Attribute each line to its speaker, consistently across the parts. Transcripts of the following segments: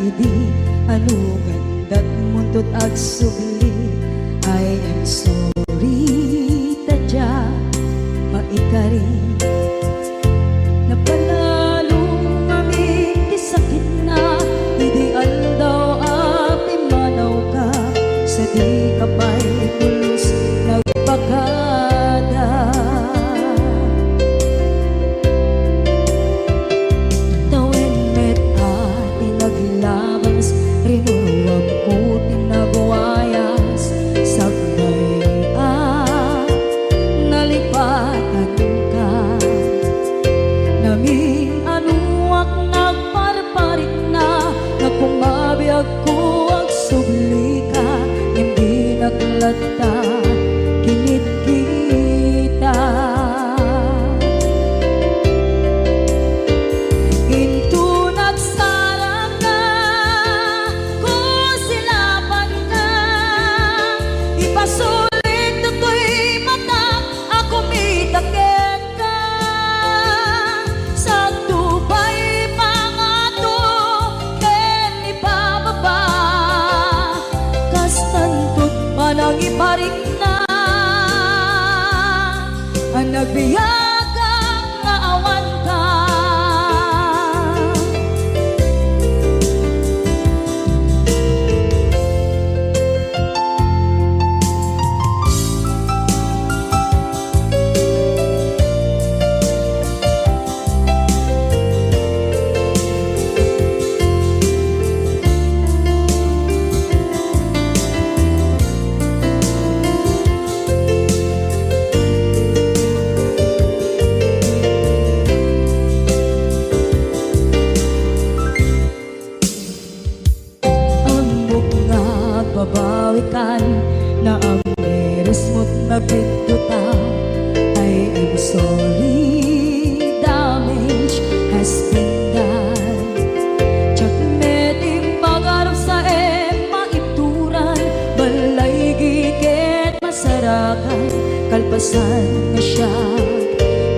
Speaker 1: idi anugan dat muntot ag subli. I am sorry tadya maikari napanalo ngami kisakit na idi aldaw api manaw ka sa di kapay pulos nagpagada. Tawin met ati naglabas rinuwag ko tinagwayas sagnay nalipatan ka namin anuak nagparparit na nagkumabiyag ko ang subli ka hindi naglata kinit kita. Into nagsarang ka kung silapan ka ipasulit to'y mata ako mitakit ka sa tubay mga to ken ipababa kastantot manang iparik na ang nagbiyagang nga awan ka. Babawikan na ang meres mo't mapituta. I am sorry, damage has been done. Tsak meting magarap sa maituran balay giket masarakan kalpasan na siya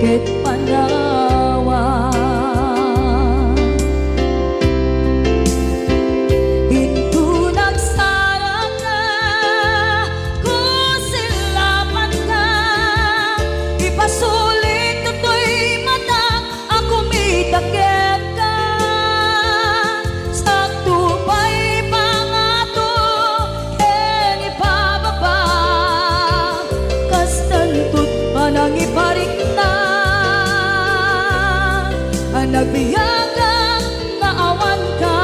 Speaker 1: ket panawa. Nang iparik na ang nagbiyagang nga awan ka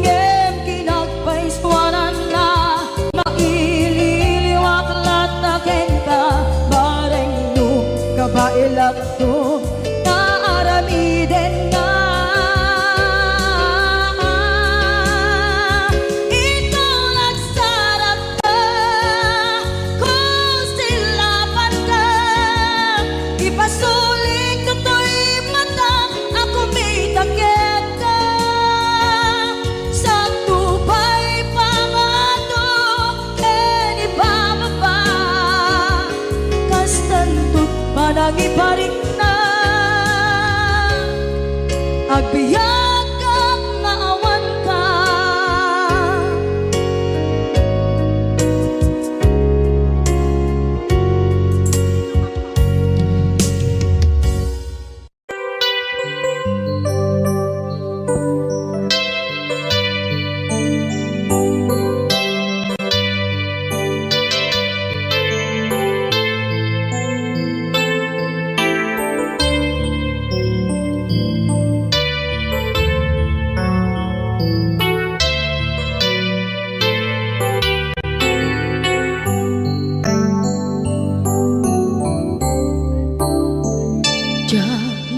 Speaker 1: ngem kinagpaiswanan na maililiwak lataken ka bareng nung kabailak to naaramiden na.
Speaker 2: Ipasulit ko to'y mata ako mitakit ka sa tubay pangato ken ipababa kastantot manang iparik na agbiyak kang nga awan ka.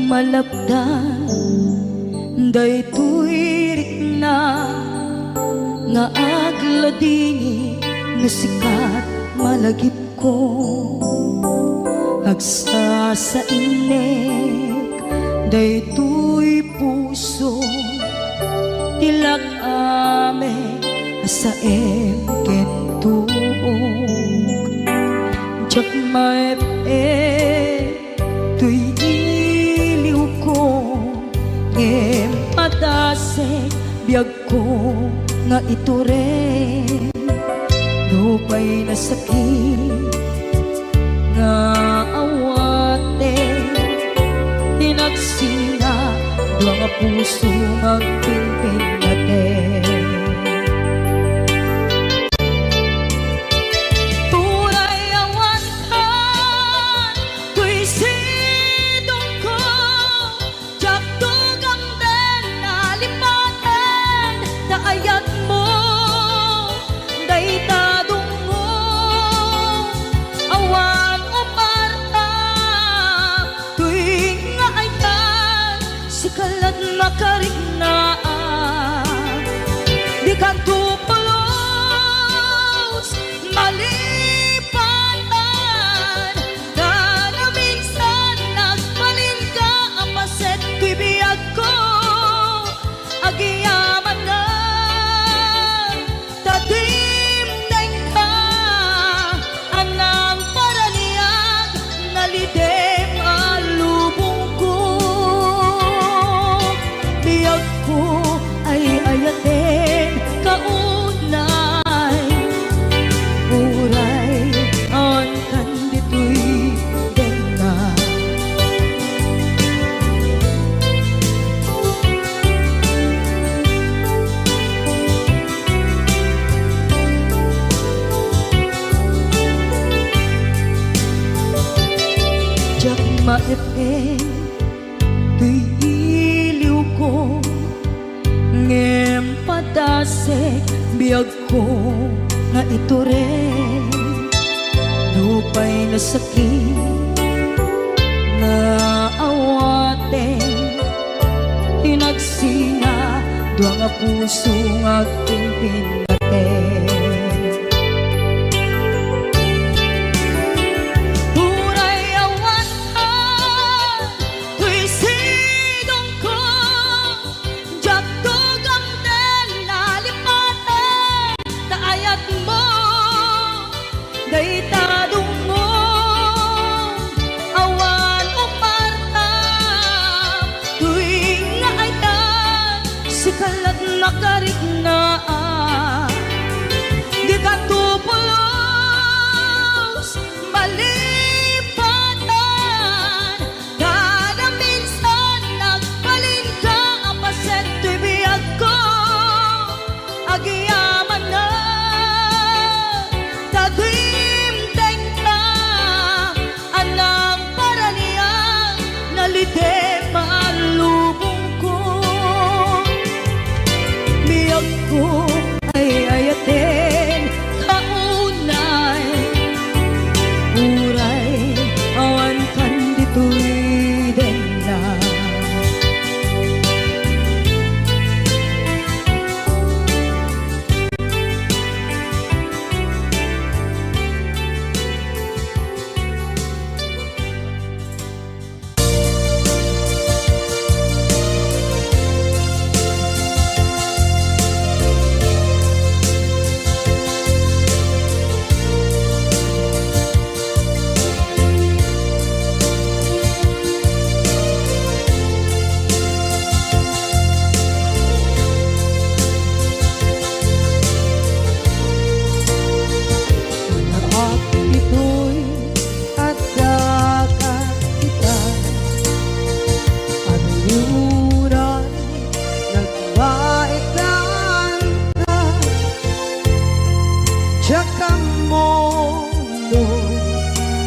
Speaker 1: Malapdan daytoy rikna nga agladini nga sikat malagip ko agsa sa inek daytoy puso tilak ame sa ken tuog jak maep tuy iliw ko em matase nga ito rin Dupay na sakit nga awate Tinagsinga Dua nga puso magpinpin natin
Speaker 2: Makarinaan di ka tupalos malipatan na minsan nagbalin ka ang paset bibiyag ko agiyaman na tadimdeng ka anang paraniyag nalidem alubong ko biyag ko ay ayatin kaunay uray ang kandito'y dena jak maepeng tuy iliw ko ngem padasek biyag ko nga ito rin Dupay na sakit na awate Tinagsinga Dua nga puso nga pinpinaten Daytadong mo awan o parta tuwing naaytan si kalat makariknaan di ka tupulos malipatan kada minsan nagbalin ka ang paset to'y biyag ko agiyaman na Nalide malubong ko biyag ko ay ayatin kaunay uray awan kan dito'y dena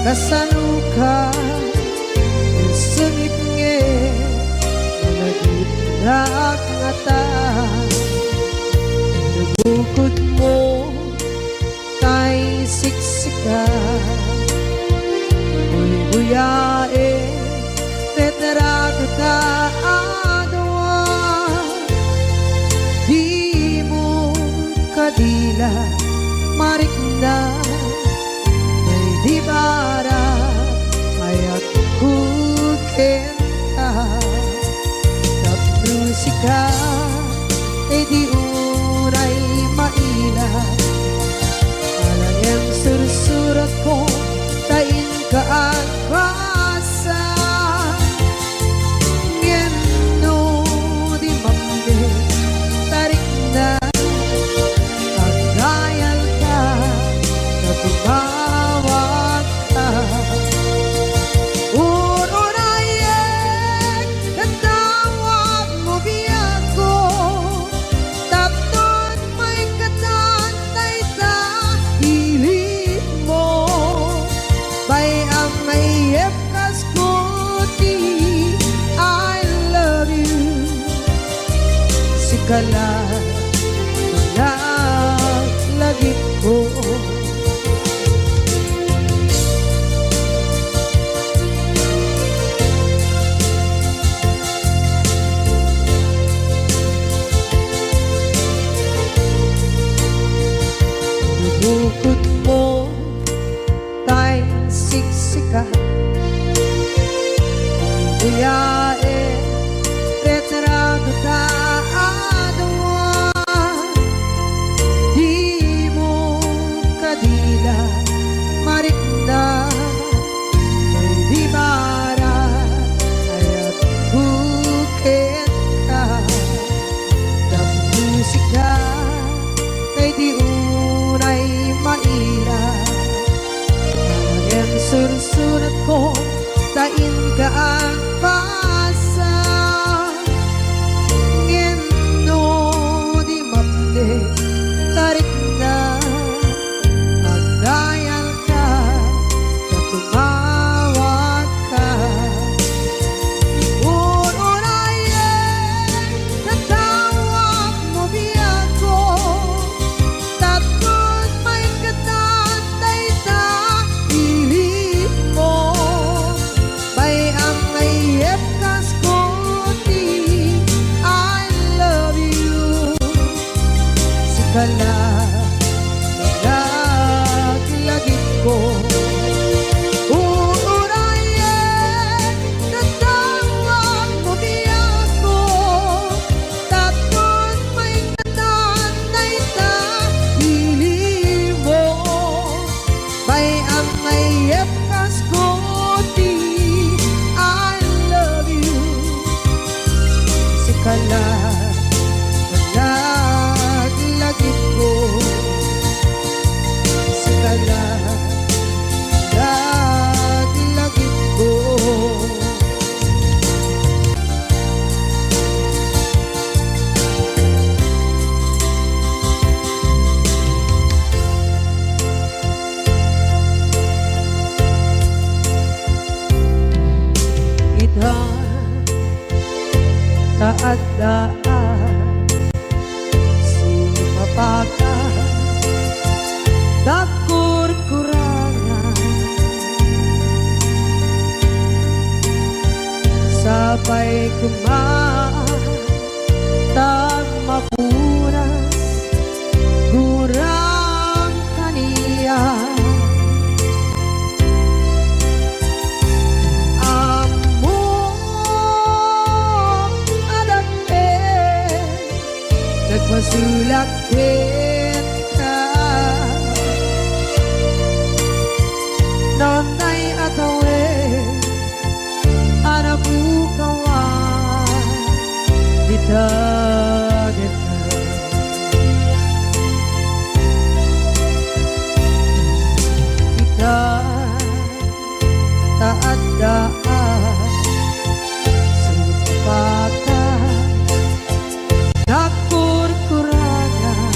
Speaker 1: Kasaluka Sengit nge Nagit na ngata Nabukod mo Tay siksika Buyae Tetrado ta adwa Di mo kadila Marikna Di bara ayat kukenta Tak musika di uray maila Alang yang sursurat ko Tain kaagwasa Ngeno di mambe Tarik na kalat lagi ko. Bukod mo tay siksika buyae retrado ta adawa di mo kadila marikna ay di mara ayat bukit ka ng musika kay di unay maila ang sursurat ko tain ka ang pasa ngeno di mapde tarik na ang dayal ka na tumawag ka uurayan tatawag mo biya ko tapos may katatay ta pilit mo bay ang ayep kas koti I love you sikala lagi ko uurayan tatawag mo biya ko tapos may katatay ta pilit mo bay ang ayep kas koti I love you sikala lagi ko sikala lagi ko. Ita taadaan sumapaka takur-kurangan sabay kumaan tag mapunas gurang kaniya nagmasulakit ka nanay atawe anabukawan ditagit ka kita taadaan sumapaka takur-kurangan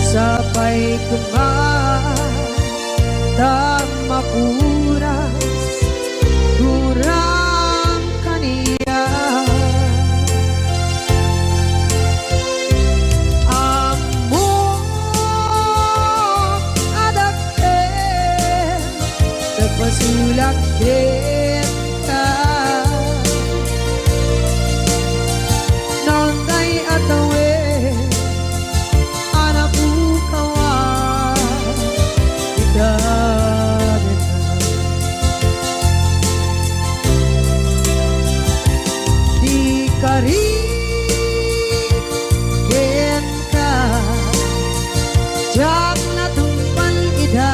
Speaker 1: sabay kumaan tag mapuras gurang kaniya amo adake nagpasulakit ka nanday atawe anabukawan ditagit ka di karigin ka jak na tumpal ida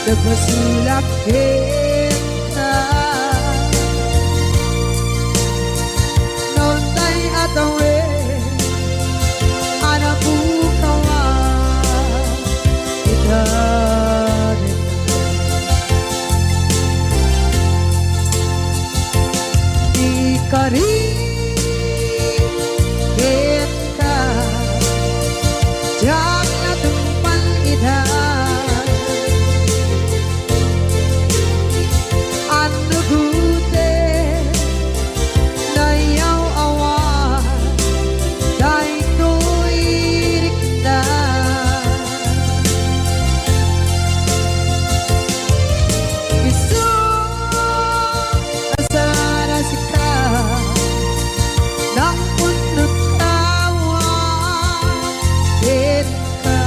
Speaker 1: nagpasulak kita noon tay atawe anak bukawa kita ikari kita jangan tumpan idah anu gute nayaw awan dahil tuirik na isu asara sika nang punot tawa ka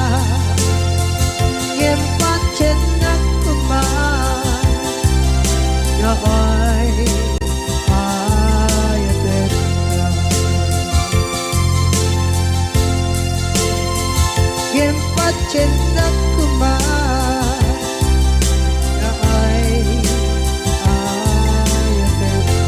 Speaker 1: ngempat cenak kuman yaay ayaten ka ngempat cenak kuman yaay ayaten ka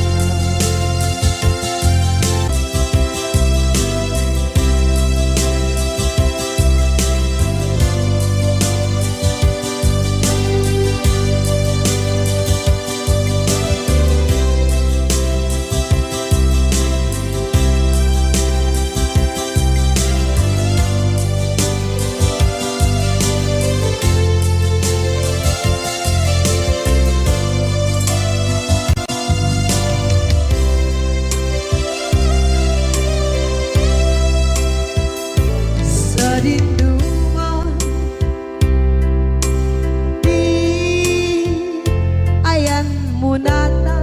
Speaker 1: sa dinduman di ayan munata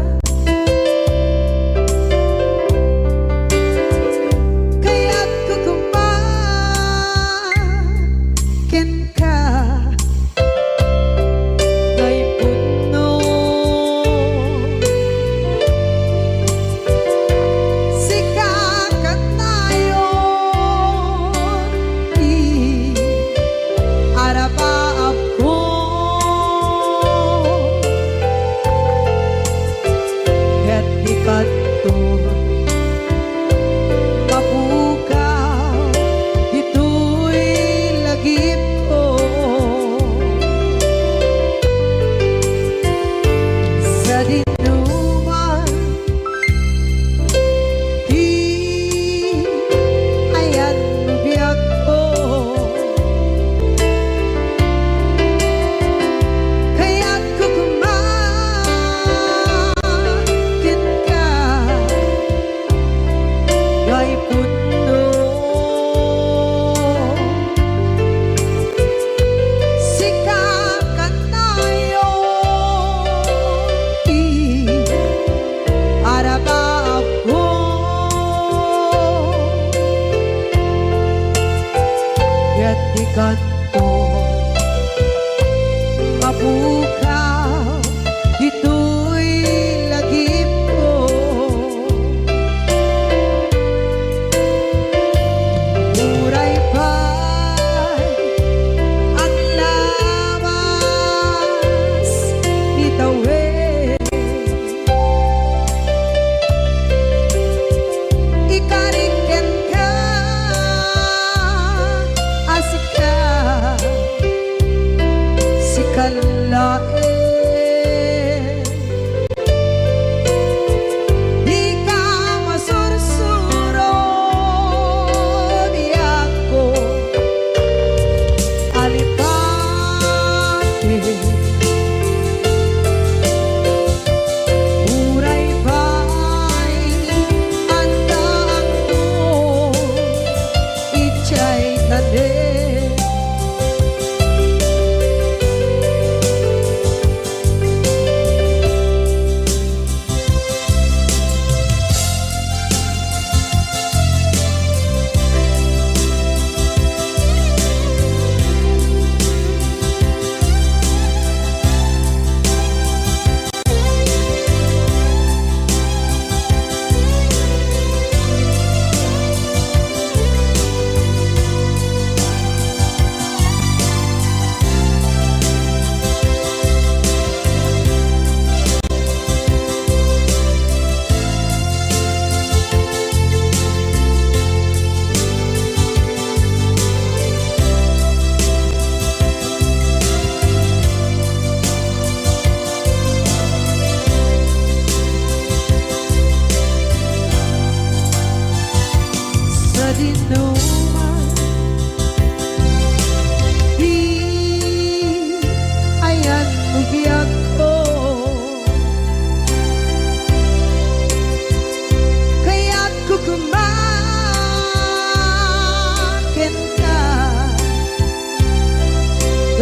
Speaker 1: kaya't kukumakin ka ngay puno sikakat nayon di araba ako ket di kanto mapukaw dito'y lagip ko sa dinuman di ayan biyag ko kaya't kukumakin ka ngay puno sikakat nayon di araba ako ket di kanto mapukaw dito'y lagip ko muray pa'y ang labas ni tawe ikariken ka asika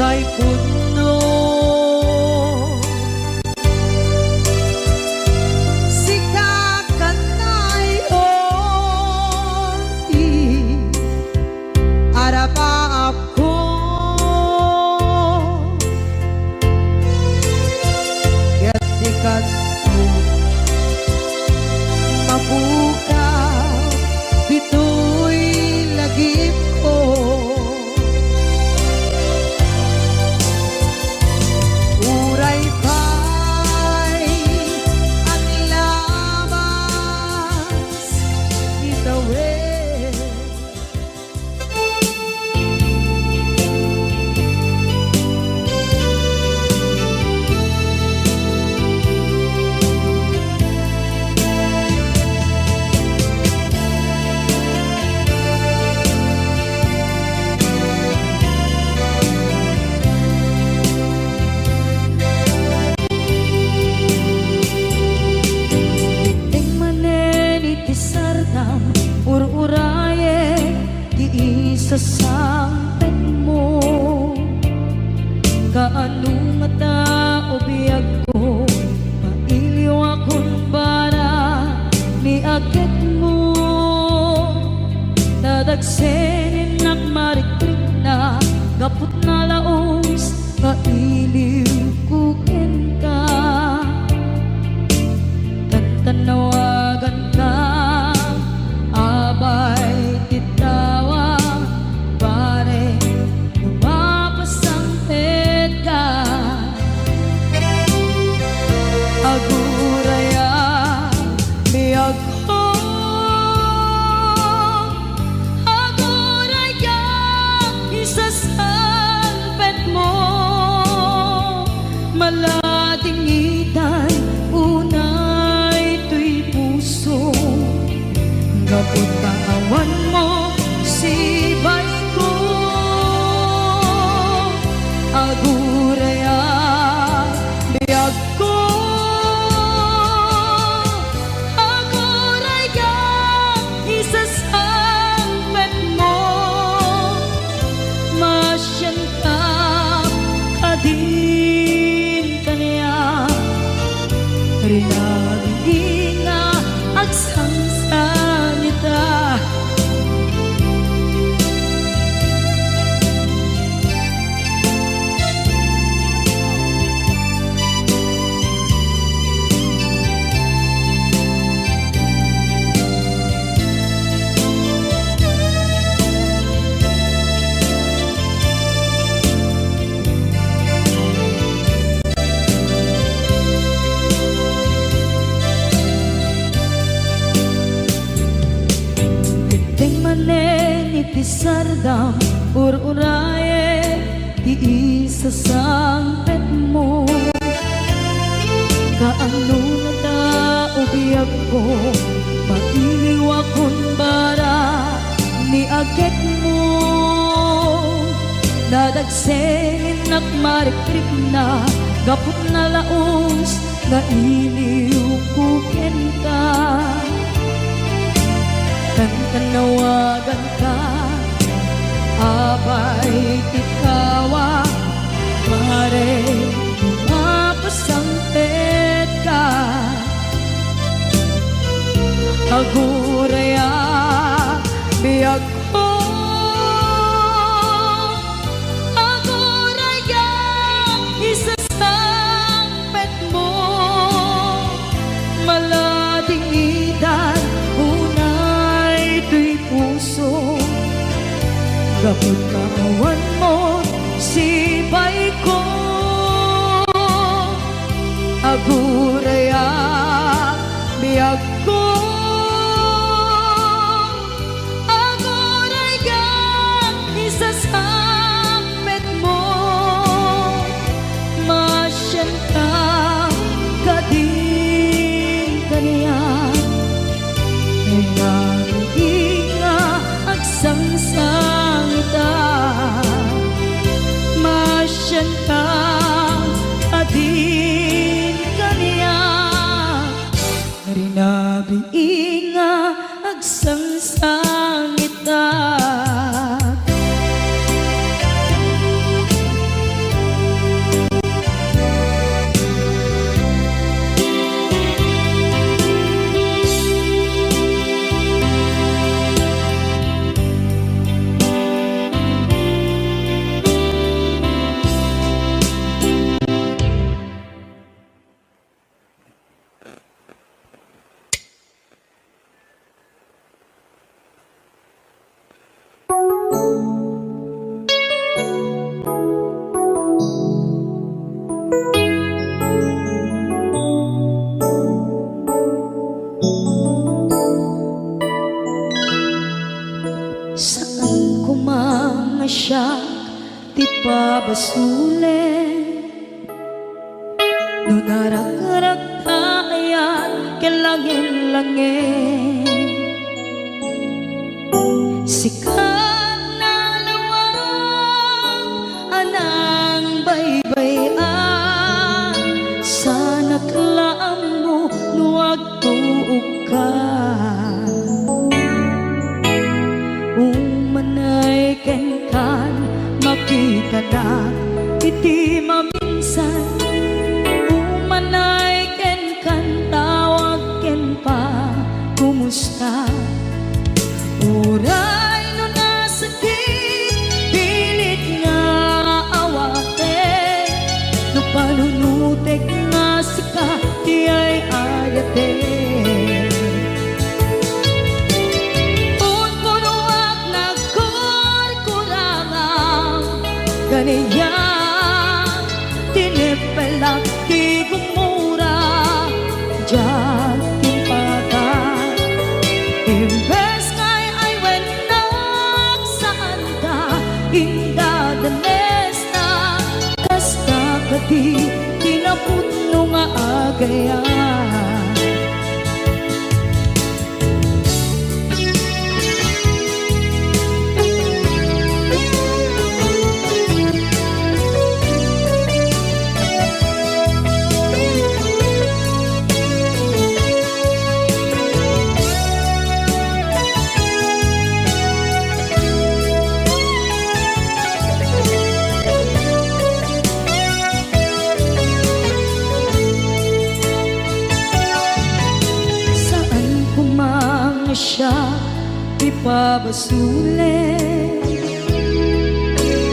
Speaker 2: kay puno.
Speaker 1: Sikakanay oti arapa ako gatikat mabuka dito'y lagip ko. Uray pa'y ang labas itawid.
Speaker 2: Ting manen iti sardam ururaye di isa sampen mo. Kaano nga tao biyag ko mailiw akong bara ni agit mo. Nadagsenin nagmarikrik na gapot na laos mailiw kukin ka. Tanawagan ka, abay titawa, pare lumapasangpet ka. Aguraya, biyag ko. Aguraya, isasangpet mo. Maladingitan, unay to'y puso. Gapot kawan mo, sibay ko. Aguraya, biyag ko. Aguraya, isasangpet mo. Masyan ka, kadin kaniya. Rinagin na agsangsanita. Ting manen iti sardam ururaye di isa sangpet mo. Kaano na tao biyag ko mailiw akong bara ni agit mo. Dadagsenin nagmarikrik na gapot na laos na iliw kukin ka. Tanawagan ka, abay tikawa, pare lumapasangpet ka. Aguraya, biyag ko. Aguraya, isasangpet mo. Maladingitan, unay to'y puso. Gapot kawan mo, sibay ko. Aguraya, biyag ko. Aguraya, isasangpet mo. Masyan ka, kadin kaniya. Naging agsangsanita. Saan ko mga siya di pabasulin? Nunarak-arak tayan kilangin-langin. Sikat na lawang anang baybayan. Sana't laang mo nuwag tuog ka. Umanay ken makita na iti maminsan. Umanay ken tawag ken pa kumusta. Uray no nasakit pilit nga awate. No panunutek nga sika di ay ayate. Kaniya tinipelak di gumura diyan timpakan. Imbes ngay ay wenak saan ka indadanes na. Kasta kadi tinaputno nga agayan. Siya ipabasulit.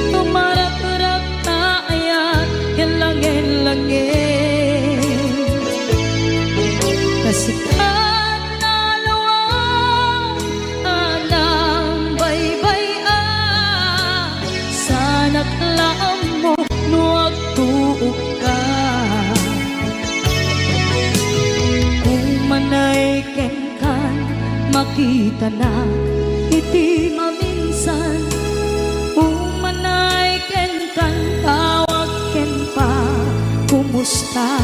Speaker 2: Tumarak-rak na ayan kilangin-langin. Kasikat na lawang anang baybayan. Sana't laang mo nuwag tuog ka. Umanay ken makita na iti maminsan. Umanay ken tawag ken pa kumusta.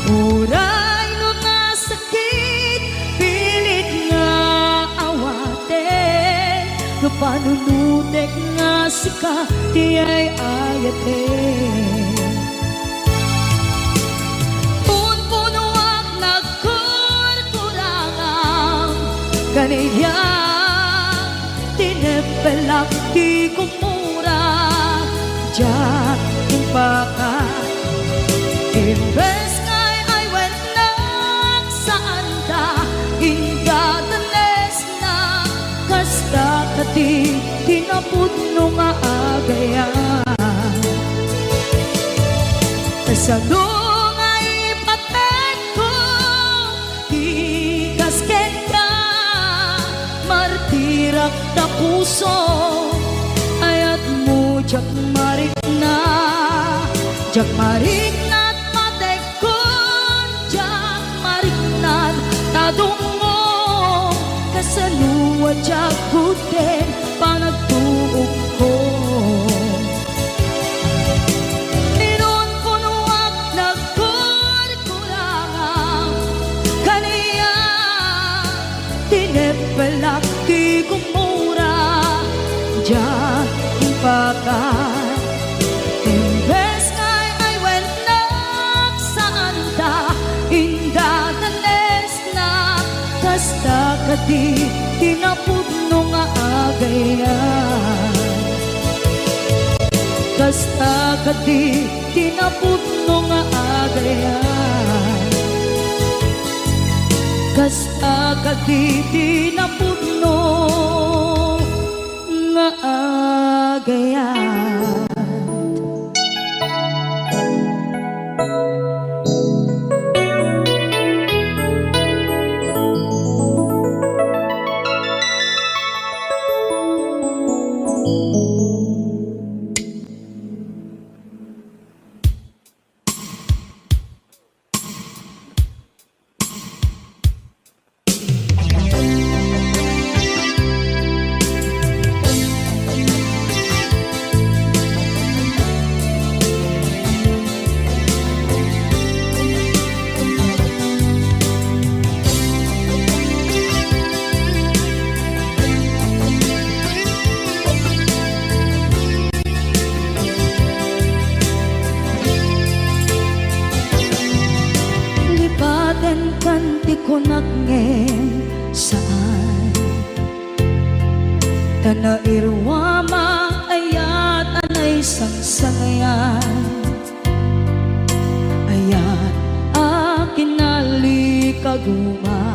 Speaker 2: Uray no nasakit pilit nga awate. No panunutek nga sika di ay ayate. Kaniya tinipelak di kumura diyan timpakan. Imbes ngay ay wenak saan ta indadanes na. Kasta kati tinaputno nga agayan. Kasano ngay paten ko di kasken martirak na puso ayat mo jak marik na. Jak marik na't matekon, jak marik na't tadungo. Kasanuwa jak guten panagtuog ko. Inon ko nuwag nagkurkurangan. Kaniya tinipelak di kumura diyan timpakan. Imbes ngay ay wenak saan ta indadanes na. Kasta kadi tinapudno nga agayan. Kasta kadi tinapudno nga agayan. Kasta kadi tinapudno nga agayan. aden kanti ko nagngem saan Tana irwama ayat anay sangsangayan Ayat akin nalikaguma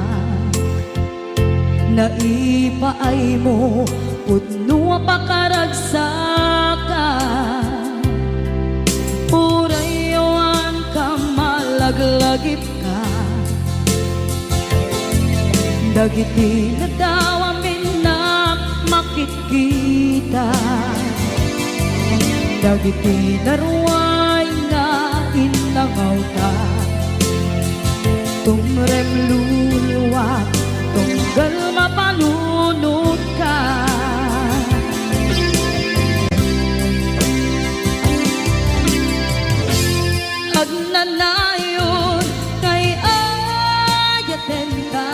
Speaker 2: Naipaay mo pudno pakaragsakan Urayawan ka malaglagip ka Dagiti na daw amin na makikita Dagiti naruay na inangaw ta Tumrem luluwat tunggal mapalunod ka Agnanayon kay ayaten ka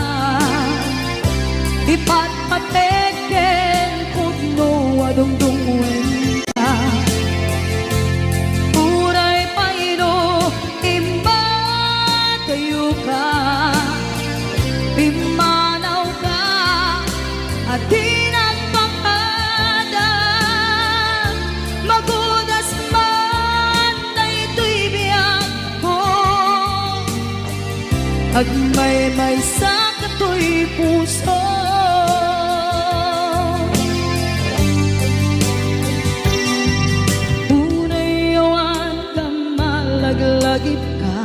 Speaker 2: Ipatpateken pudno adungdungwen ka Uray payno imba tayo ka Pimanaw ka at di nagpapada Magudas man na ito'y biyag ko Agmay-may sa kato'y puso Unayawan ka malaglagip ka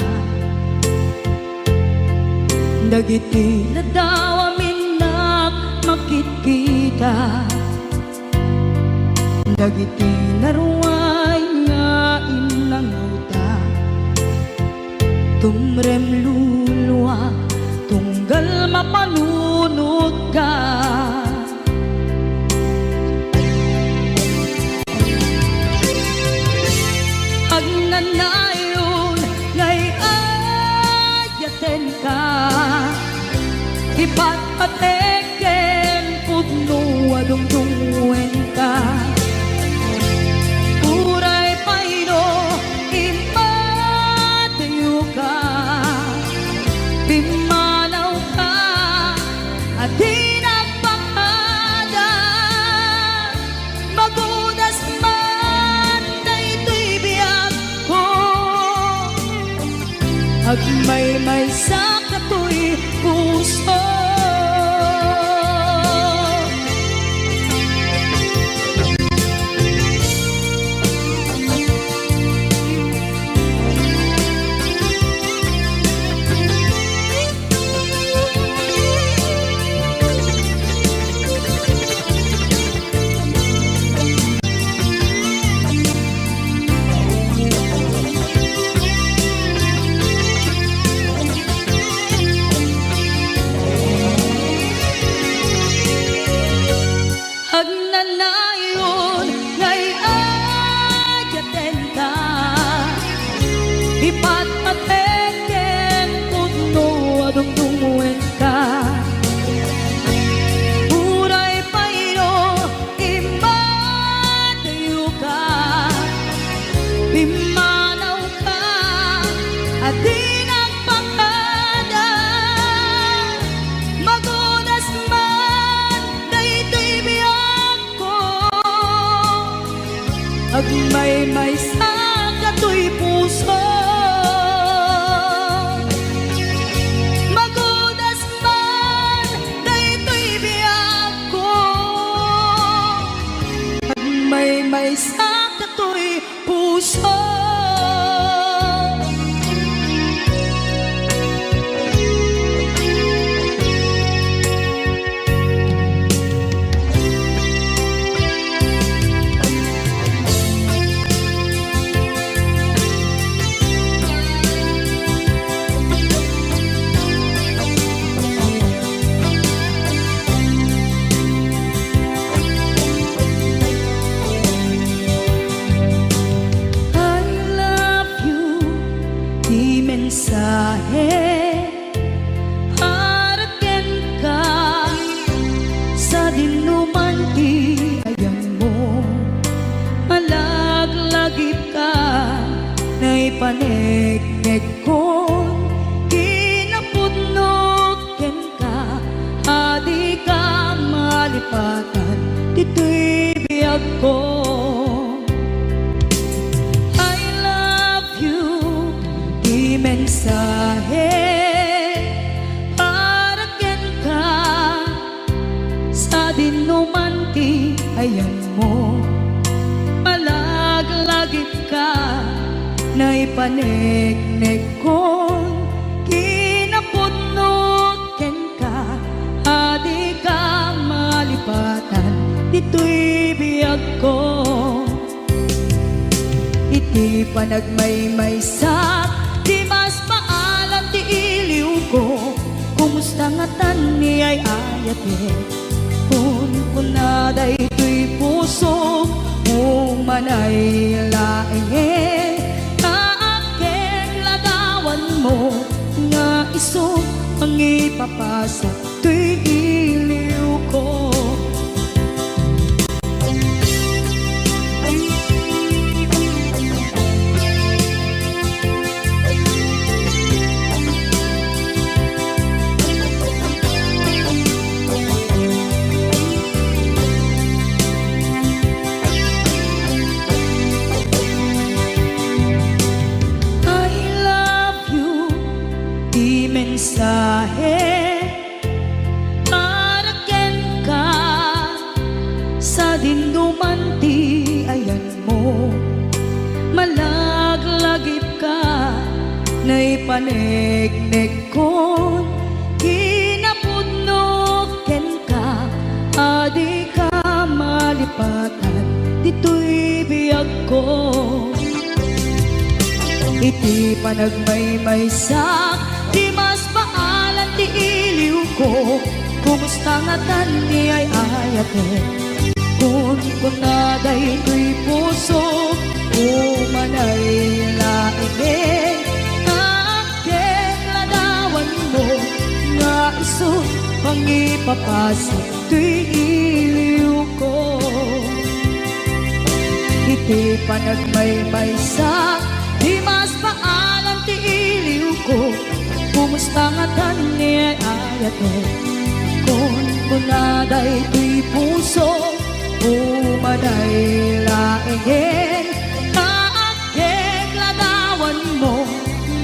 Speaker 2: Dagiti na daw amin na makikita Dagiti naruay nga inangaw ta Tumrem luluwa tunggal mapalunod ka Agnanayon ngay ayaten ka Ipatpateken pudno adungdungwen ka Uray payno imatayo ka Pimanaw ka at di nagpapada Magudas man na ito'y biyag ko Agmay-may sa kato'y puso Agnanayon ngay ayaten ka Ipatpateken pudno adungdungwen ka Uray payno imatayo ka Pimanaw ka at di nagpapada Magunas man na ito'y biyag ko Agmay-may sa kato'y puso Magudas man na ito'y biyag ko Agmay-may sa kato'y puso mensahe haraken ka sa dinuman ti ayang mo malaglagip ka na ipanegnek ko kinapudno ko. I love you, di mensahe para ken ka sa dinumanti ayan mo. Malaglagip ka na ipanegnek kon kinapudnot ken ka. Adi ka malipatan dito'y biyag ko. Iti panagmaymaysak di mas maalam ti iliw ko. Kumusta nga tan ni ay ayate kun kunaday ito'y puso umanay laeng kaakeng lagawan mo nga iso ang ipapasa to'y iliw ko. Mensahe para ken ka sa dindumanti ayan mo. Malaglagip ka na ipanegnek kon kinapudnot ken ka. Adi ka malipatan dito'y biyag ko. Iti panagmaymaysak di mas maalan ti iliw ko. Kumusta nga tan ni ay ayate kun kunaday ito'y puso umanay laeng kaakeng ladawan mo nga iso pangipapasa to'y iliw ko. Iti panagmaymaysak di mas maalan ti iliw ko. Kumusta nga tan ni ay ayate kun kunaday ito'y puso umanay laeng kaakeng ladawan mo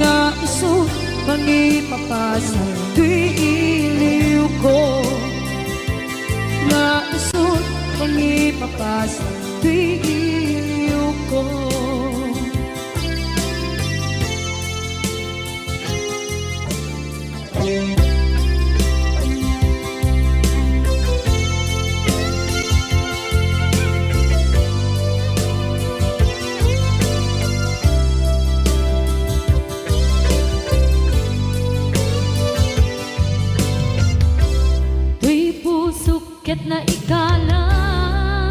Speaker 2: nga iso pangipapasa to'y iliw ko. Nga iso pangipapasa to'y iliw ko.
Speaker 3: Tuy pusok ket na ikalang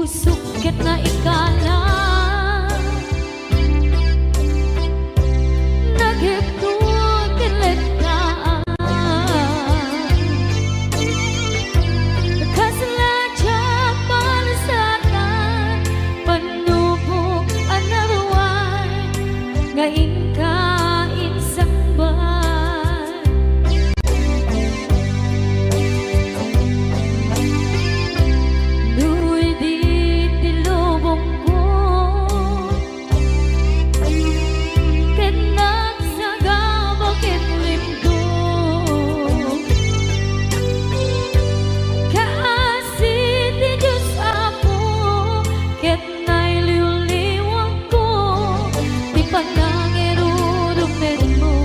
Speaker 2: pusok ket na ikala nagiptun kinletaan kasalajak malasatan panubok another one ngayon kain sangban nuy di tilubong ko kenak sagabok kitlimdo kaasih di Diyos ako ket nay liwliwang ko di panangirurong mo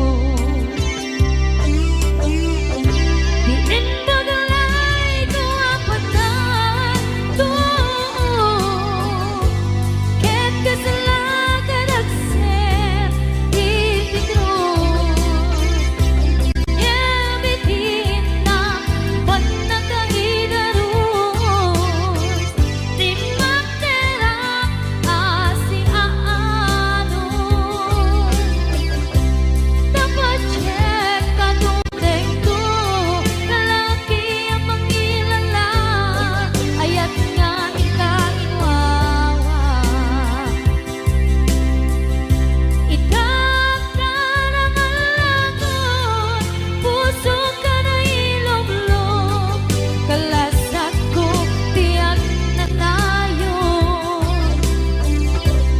Speaker 2: di indagalay ko apatan to ket kasalakan akser itigros yabitin na panagkaidaros di magterang asi aanon dapat check ka tundeng to kalaki ang mangilala ayat nga ikainwawa itakdan ang alagon puso ka na ilog-log kalasat ko tiyak na tayo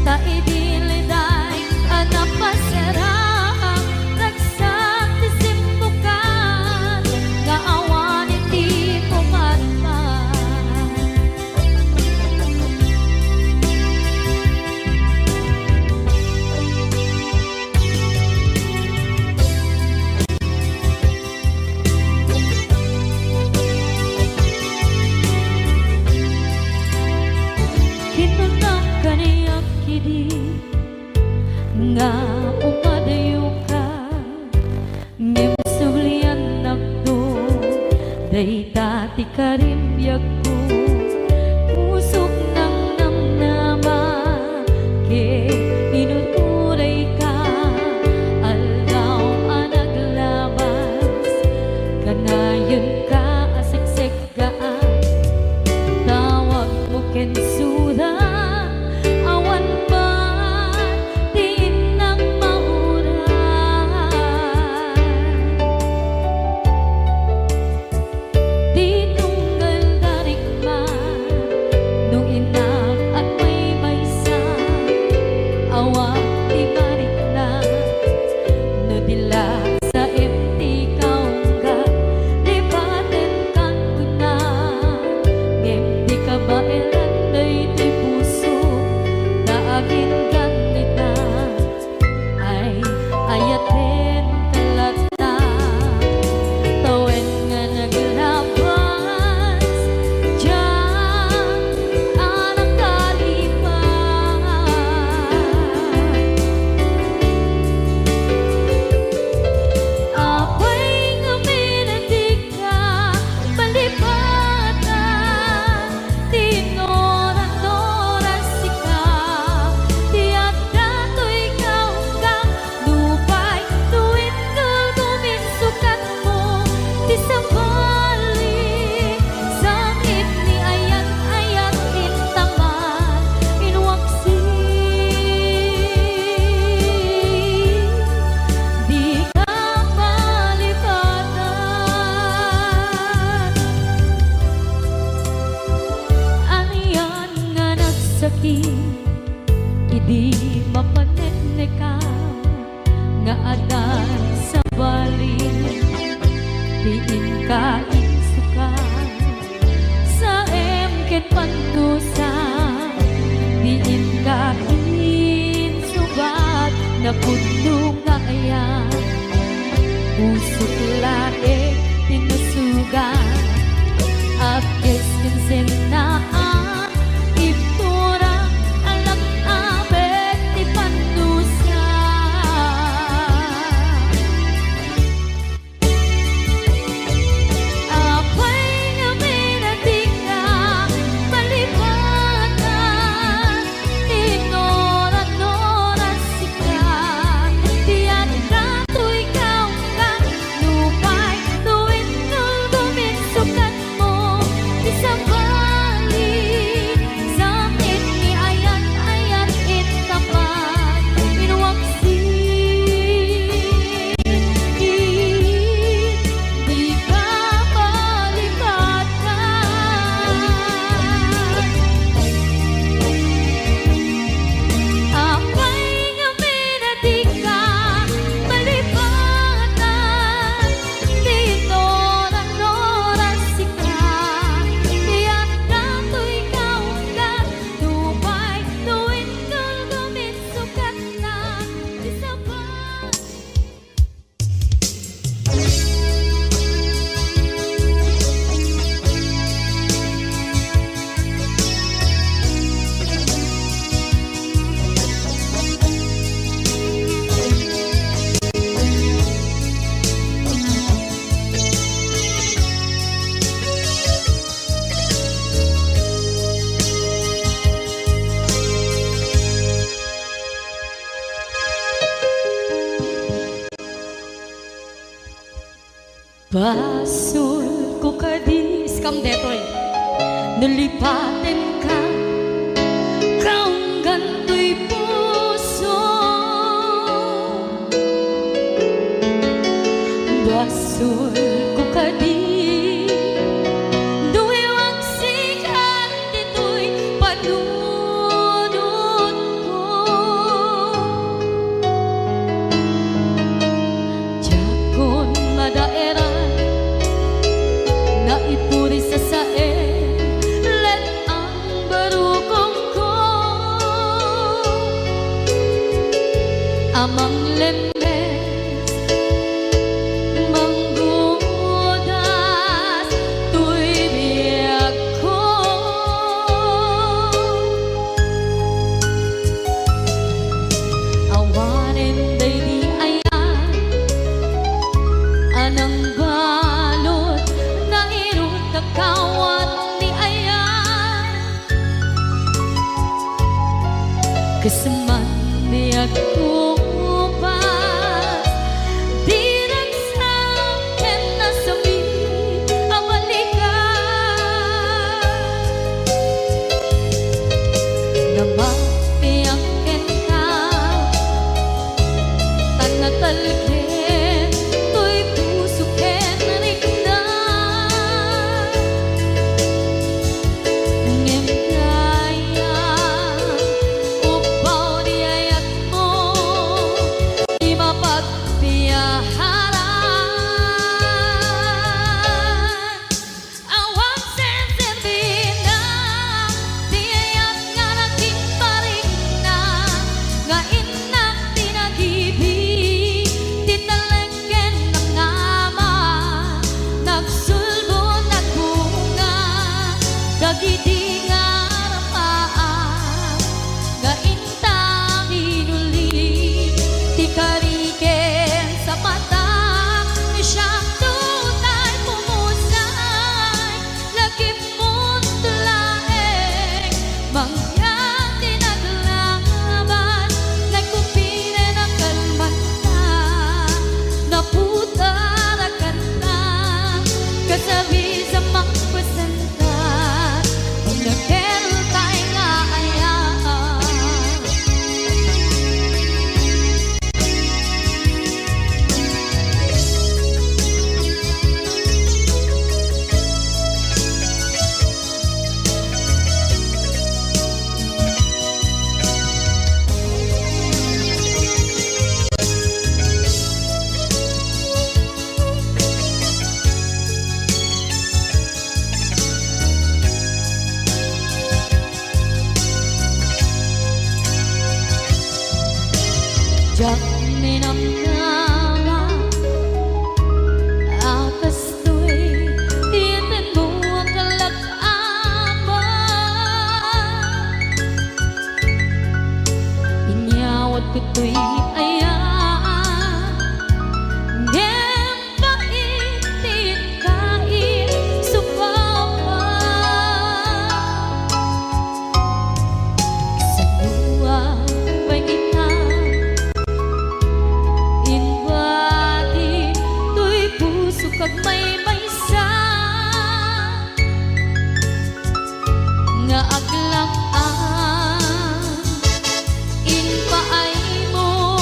Speaker 2: ta idiliday anak pasarang ragsak ti simbukan nga awan iti pumatman kinunang kaniyak kidi nga umadayo ka ngem sublian nakdo day dati karimbyak ko pusok ng namnama ke inuturay ka alaw anaglabas kanayon ka aseksek gaan tawag mo ken suda awan ba din ng mauran di tunggal darikman nung inak at may maysa awa di marik na no dila sa empty kaungga lipaten kan kuna ngem di ka ba elan day ti puso na agin ganita ay ayaten kalata tawen nga naglabas diyan anak kalipan apay nga minatika palipatan tinoran-noran sika tiyak dato'y kaunggang lupay tuwid ka guminsukat mo ti sabali sakit ni ayat-ayat intaman inwaksi di ka palipatan aniyan nga nagsakit idi mapanekneka nga adan sa bali diin ka insukan sa emket pantusa diin ka insubat na puno nga ayan pusok lae tinusugan at keskensen na iptura alak abet ti pandusa apay nga minatika palipatan Basol ko kadis kam detoy nalipatin ka kaong ganto'y puso. Basol ko kadis duwewang sikat dito'y panunod ko. Jakon madaera na ipuri sa sae let ang barukong ko amang lemes manggudas tuy biyak ko. Awanin day di ayan anang balot na irot na kawat ni ayan kasaman biyak ko pas di nagsakin na sabi ang balikan na mapiyakin ka tanatalkin to'y puso ken rikdan ngem kaya upaw di ayat mo di mapagpiyaharan awang sensirbin na di ayat nga nagkimparing na nga inak tinag-ibig tinalengken ng ama nagsulbo nagbunga dagiti nga rapaan nga intang inuli ti kariken sa mata ni siyang tunay pumusay lagim mo't tulaeng mangyang tinaglaban nagkupine ng kalmata naputarakan na kasabi sa magpasanta pag nagkeltay nga ayaan. Jak minamnama akas to'y tiyatin mo ang kalak-ama inyawat ko to'y ayaan ngem paitin kain supawa sa buwan pagitang inwati tuy puso kag may maysa nga aglang ang inpaay mo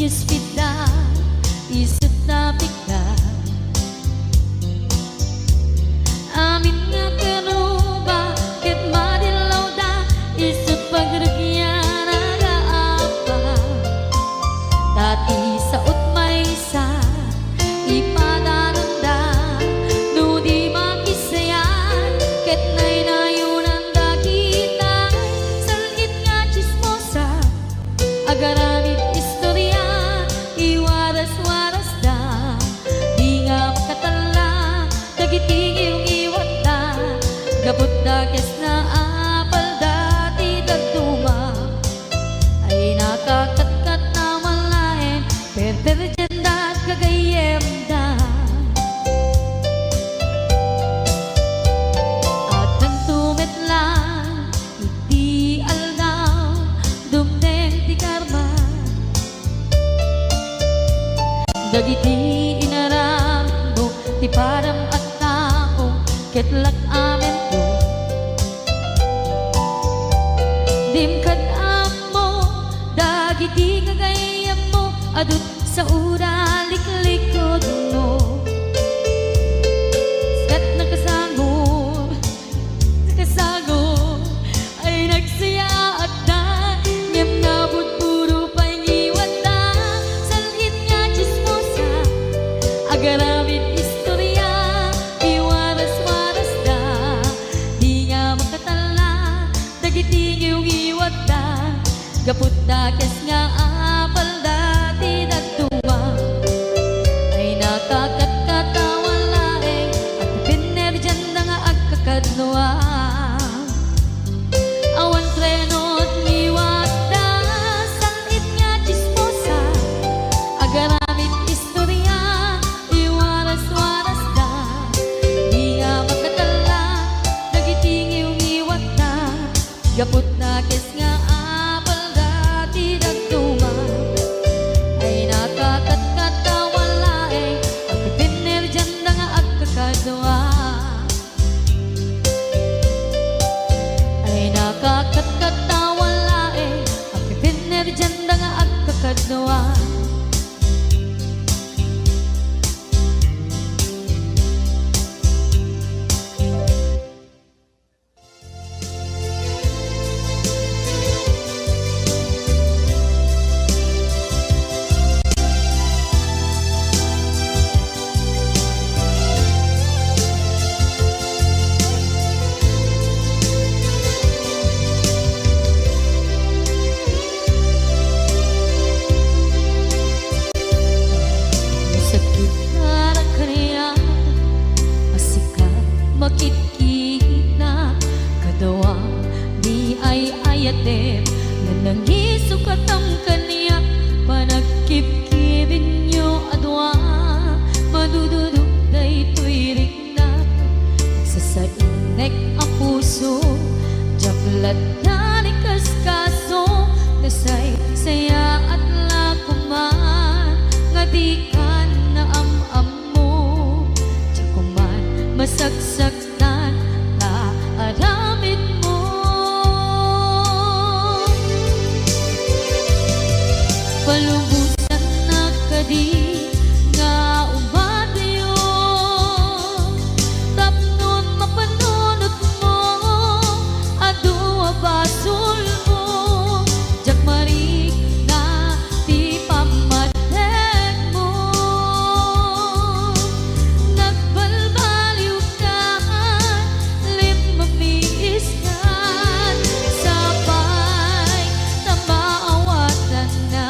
Speaker 2: Yusfita isip na bigla. Amin nga pero bakit madilaw da isip pagragyan nag-aapa. Dati sa utmay sa ipadananda no di makisayan ket nay nayunan dakita salit nga chismosa agaramit istorya iwaras-waras da di nga makatala dagiting yung iwat da gabot da kes na apal dati dagduma ay nakakatkat na malain perperjanda at kagayem da at nagtumit lang iti aldaw dumdeng ti karma dagiti inaram mo ti padam at tao ketlak amen ko dimkad amo dagiti kagayem mo adut sa ura liklikod mo kat nakasagor ay nagsaya at da ngem nabot puro pangiwat da salit nga chismosa agaramit istorya iwaras-waras da di nga makatala dagiting yung iwat da gaput da kes nga apal dati dagtuwa ay nakakatkatawalaeng at pinerjan na nga agkakadnoa awan trenot ngiwat da salit nga chismosa agaramit istorya iwaras-waras da di nga makatala dagiting yung iwat da gaput na kes nga apal dati dagtuma ay nakakatkatawalaeng at pinerjan na nga agkakadwa ay nakakatkatawalaeng at pinerjan na nga agkakadwa. Sakit na kaniya masikat makikita kadawang di ay ayatem na nangisukat ang kaniya panagkipkibin nyo adwa madududog na ito'y rikna nagsasainek ang puso jaklat na ni kaskaso nasay saya at lakuman nga di ka na am-am mo jakuman masagsaktan na aramid mo palubusan na kadi nga umadayo tapnon mapanunot mo adua basul mo jakmarik na ti pamatek mo nagbalbaliw ka lim mamiis ka sabay na maawatan na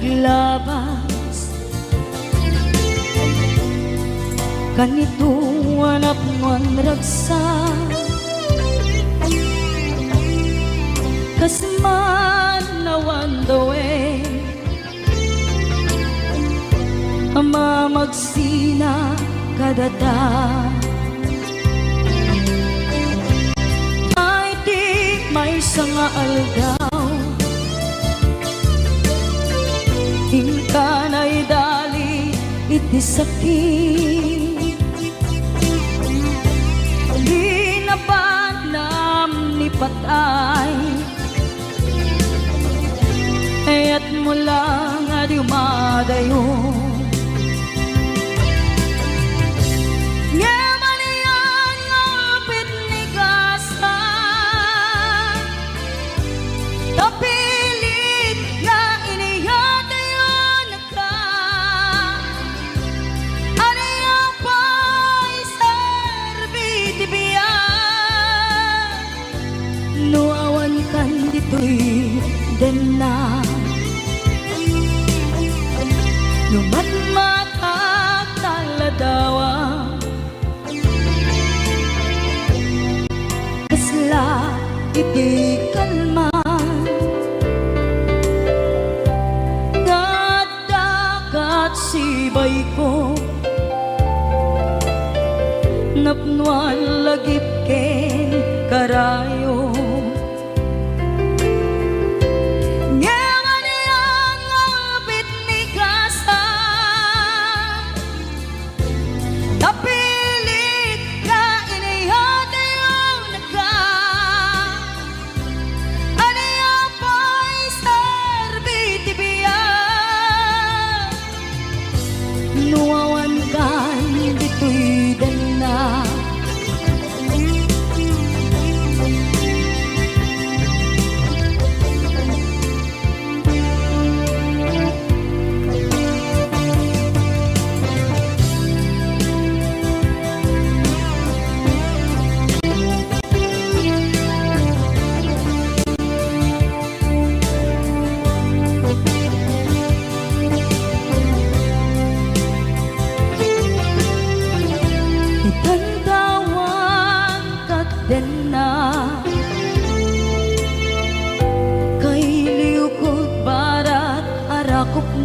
Speaker 2: naglabas kanito anak mo ang ragsa kasman nawan dawe ama magsina kadata ay di may sanga aldaw hingka na'y dali iti sakit di na ba nam ni patay at mula nga di umadayo din na lumat matataladawa kasla iti kalman dadagat sibay ko napnuan lagip ken karayo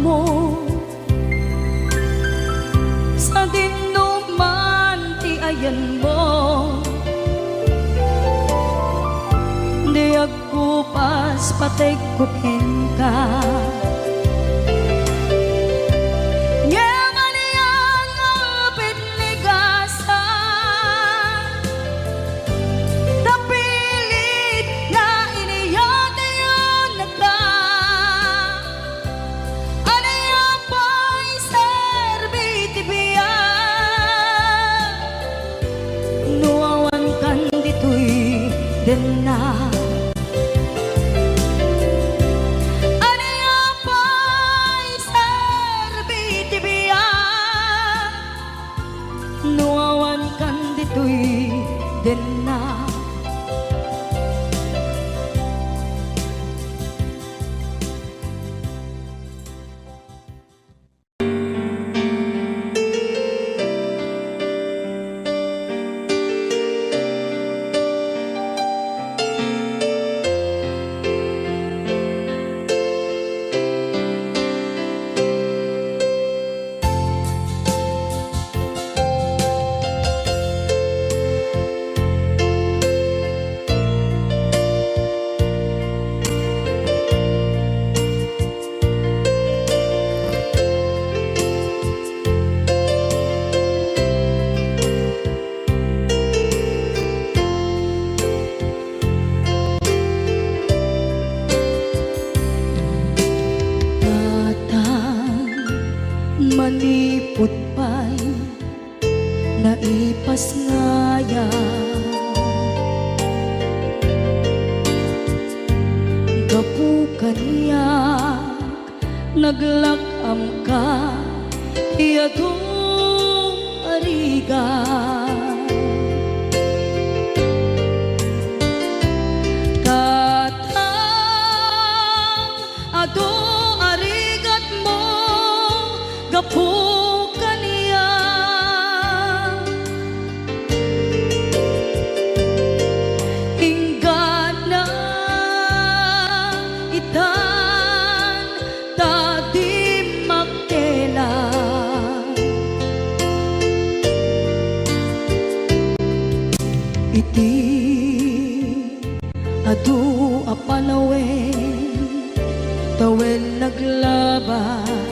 Speaker 2: mo sa dinuman ti ayan mo di agkupas patay kukin ka din na aniya pa'y serbiti biya nuawan kan dito'y din na manipot pa'y naipas ngaya gapukan niyak naglakam ka iyadong ariga katang ado arigat itan tadi makela iti adu apanawen tawen naglabas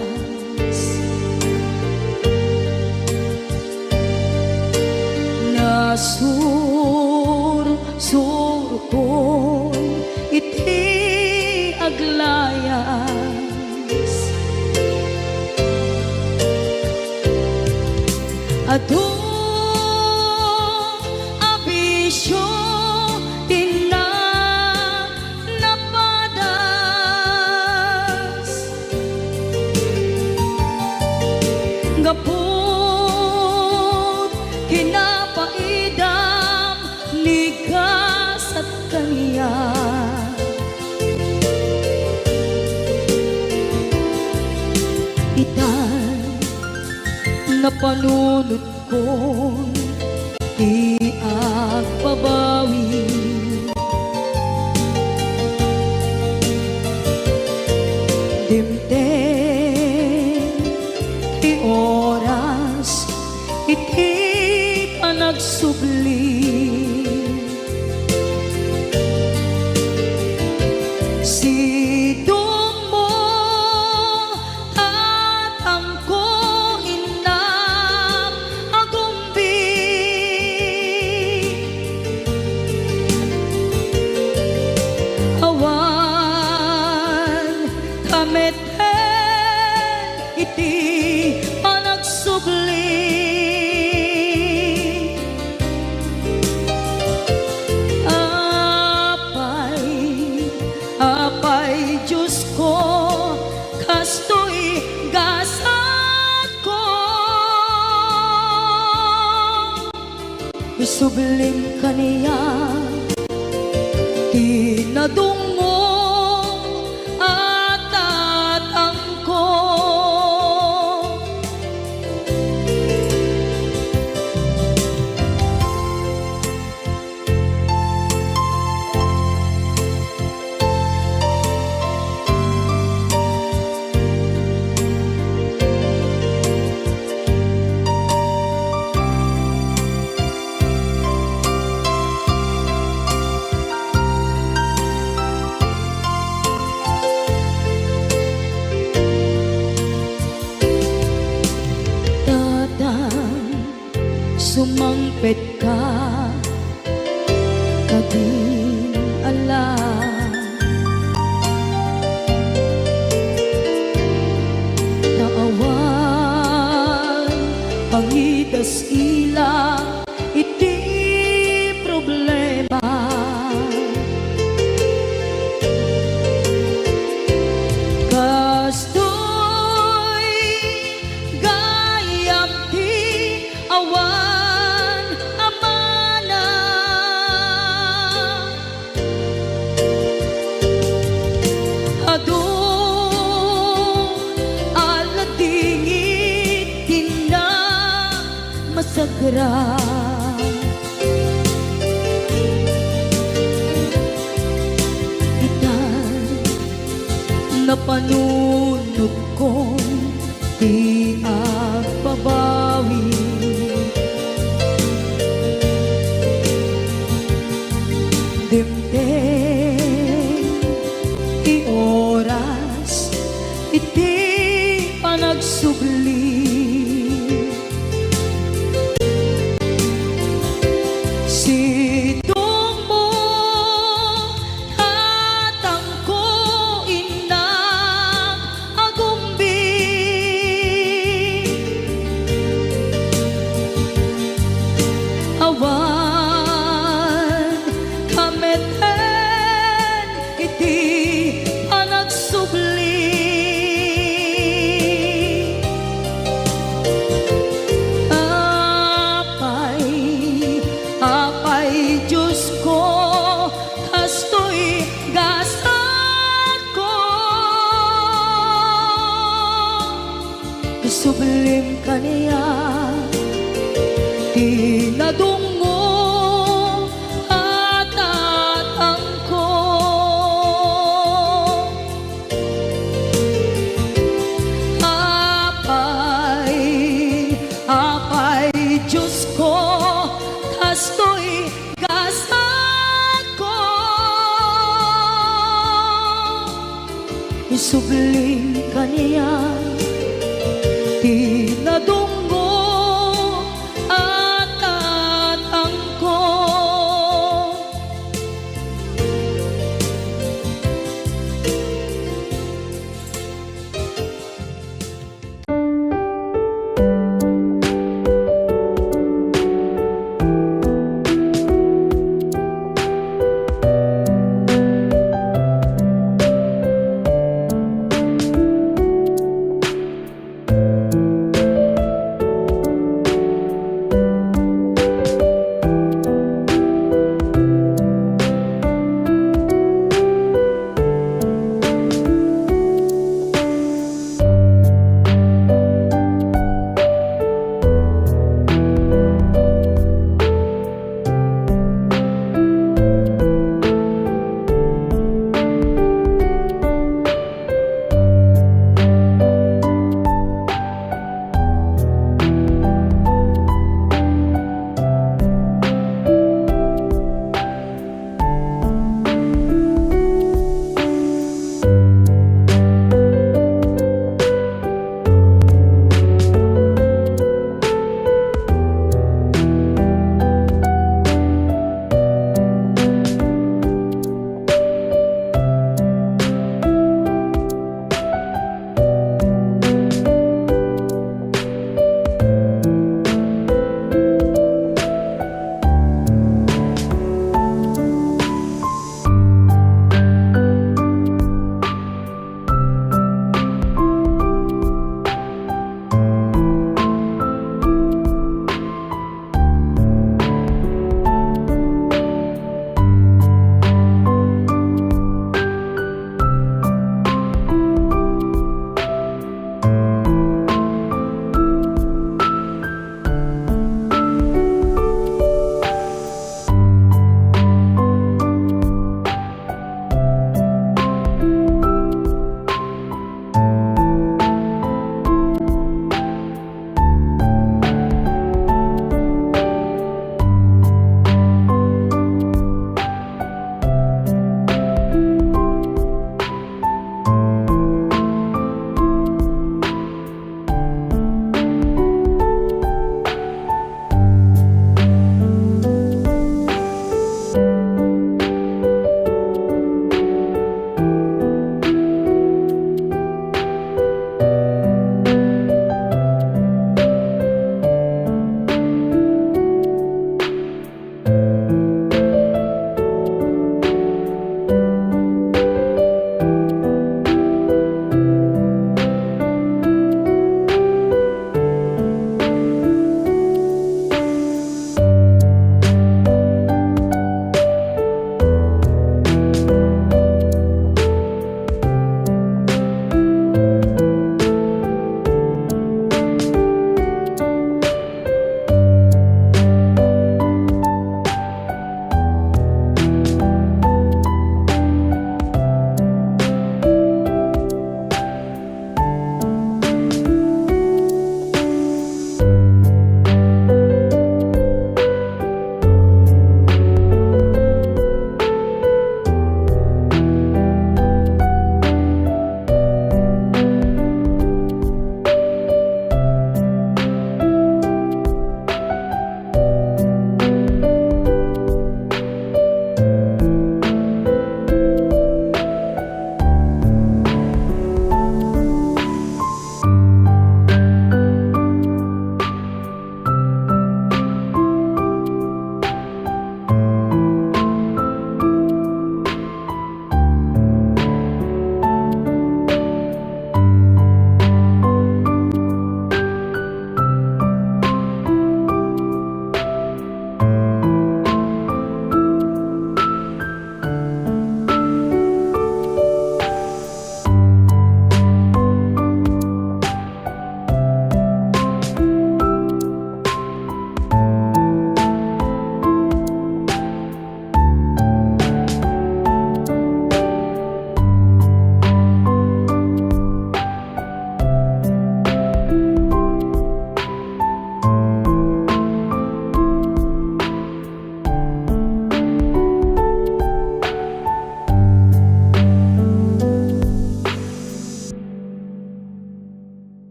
Speaker 2: nasur ko iti aglayas adu abisyo tina napadas gapot kinapaidam ligas at kaniya itan napanunod ko di agbabawi dimten ti oras iti panagsubli sidong mo tatangko inam agumbi awan kameten iti panagsubli apay Diyos ko kastoy gasat ko isublim kaniya tinadungo at tatangko sumangpet ka kadin alam naawan pangidas ila iti problema kastoy gayam ti awan adu aladingit tina masagra itan napanunod ko di agbabawi dimten ti oras iti panagsubli sidong mo tatangko inang agumbi awan kameten iti panagsubli apay Diyos ko kastoy gasat ko isublim kaniya tinadungo at tatangko isubling kaniya. Di